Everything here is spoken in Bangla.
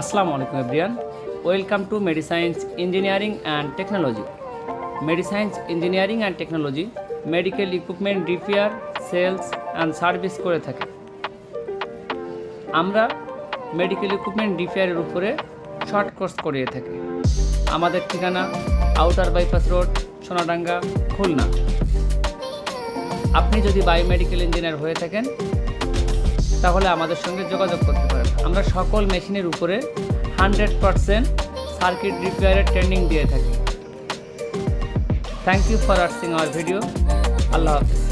আসসালামু আলাইকুম everyone, welcome to Medisciences engineering and technology. Medisciences engineering and technology medical equipment repair, sales and service করে থাকে। আমরা মেডিকেল ইকুইপমেন্ট রিপেয়ারের উপরে শর্ট কোর্স করিয়ে থাকি। আমাদের ঠিকানা outer bypass road, Sonadanga, Khulna. আপনি যদি বায়োমেডিকেল ইঞ্জিনিয়ার হয়ে থাকেন তাহলে আমাদের সঙ্গে যোগাযোগ করতে পারেন। আমরা সকল মেশিনের উপরে 100% সার্কিট রিপেয়ারের ট্রেনিং দিয়ে থাকি। Thank you for watching our video. আল্লাহ হাফিজ।